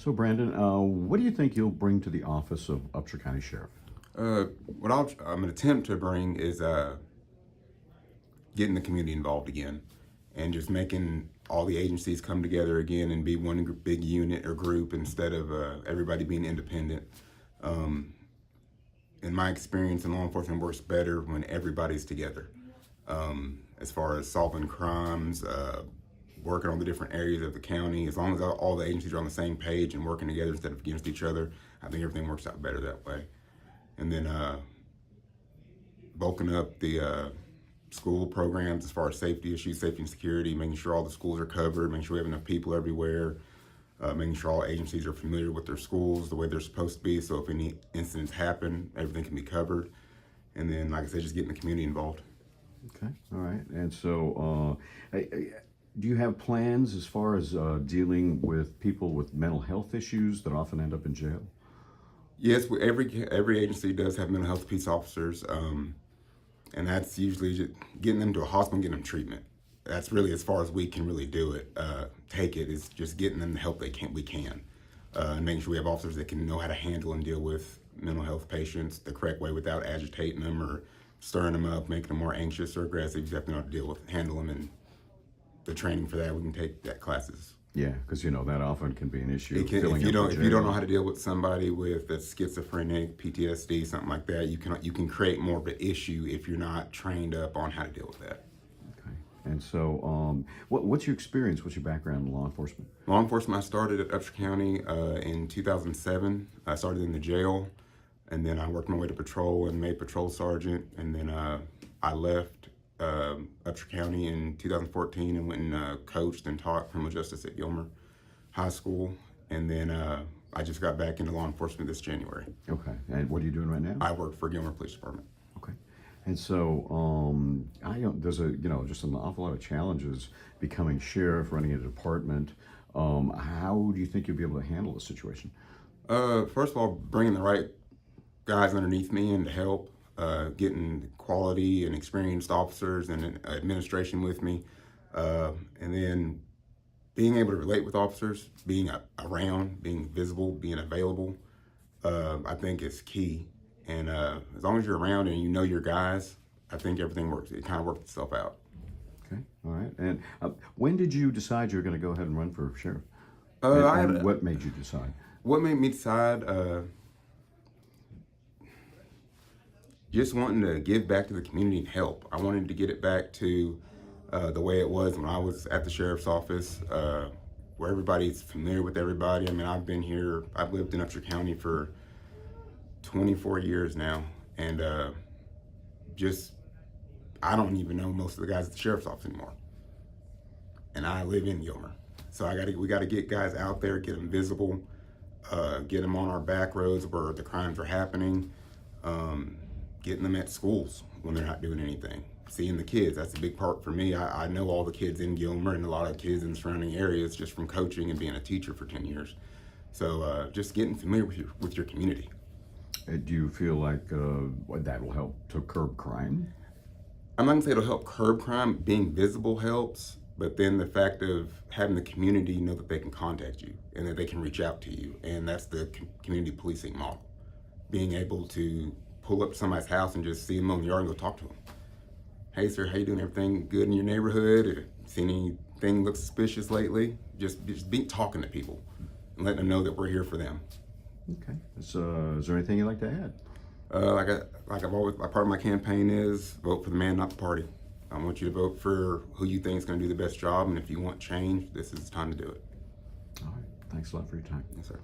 So, Brandon, what do you think you'll bring to the office of Upshur County Sheriff? What I'm gonna attempt to bring is getting the community involved again, and just making all the agencies come together again and be one big unit or group instead of everybody being independent. Um, in my experience, in law enforcement works better when everybody's together. As far as solving crimes, working on the different areas of the county, as long as all the agencies are on the same page and working together instead of against each other, I think everything works out better that way. And then bulking up the school programs as far as safety issues, safety and security, making sure all the schools are covered, making sure we have enough people everywhere, making sure all agencies are familiar with their schools the way they're supposed to be, so if any incidents happen, everything can be covered. And then, like I said, just getting the community involved. Okay, all right. And so, do you have plans as far as dealing with people with mental health issues that often end up in jail? Yes, every agency does have mental health peace officers, and that's usually just getting them to a hospital and getting them treatment. That's really as far as we can really do it. Take it is just getting them the help we can, and making sure we have officers that can know how to handle and deal with mental health patients the correct way without agitating them or stirring them up, making them more anxious or aggressive. You have to know how to handle them, and the training for that we can take that classes. Yeah, because that often can be an issue. If you don't know how to deal with somebody with a schizophrenic, PTSD, something like that, you can create more of an issue if you're not trained up on how to deal with that. Okay. And so, what's your experience? What's your background in law enforcement? Law enforcement, I started at Upshur County in 2007. I started in the jail, and then I worked my way to patrol and made patrol sergeant, and then I left Upshur County in 2014 and went and coached and taught criminal justice at Gilmer High School, and then I just got back into law enforcement this January. Okay, and what are you doing right now? I work for Gilmer Police Department. Okay, and so there's just an awful lot of challenges becoming sheriff, running a department. How do you think you'll be able to handle the situation? First of all, bringing the right guys underneath me in to help. Getting quality and experienced officers and administration with me, and then being able to relate with officers, being around, being visible, being available, I think is key. And as long as you're around and you know your guys, I think everything works. It kind of works itself out. Okay, all right. And when did you decide you were going to go ahead and run for sheriff? What made you decide? What made me decide? Just wanting to give back to the community and help. I wanted to get it back to the way it was when I was at the sheriff's office, where everybody's familiar with everybody. I mean, I've lived in Upshur County for 24 years now, and I don't even know most of the guys at the sheriff's office anymore. And I live in Gilmer. So we gotta get guys out there, get them visible, get them on our back roads where the crimes are happening, getting them at schools when they're not doing anything. Seeing the kids, that's a big part for me. I know all the kids in Gilmer and a lot of kids in the surrounding areas just from coaching and being a teacher for 10 years. So just getting familiar with your community. Do you feel like that will help to curb crime? I'm not gonna say it'll help curb crime. Being visible helps, but then the fact of having the community know that they can contact you and that they can reach out to you, and that's the community policing model. Being able to pull up to somebody's house and just see them on the yard and go talk to them. Hey sir, how you doing? Everything good in your neighborhood? Or seen anything look suspicious lately? Just be talking to people and letting them know that we're here for them. Okay. So, is there anything you'd like to add? I've always, part of my campaign is vote for the man, not the party. I want you to vote for who you think is going to do the best job, and if you want change, this is the time to do it. All right. Thanks a lot for your time. Yes, sir.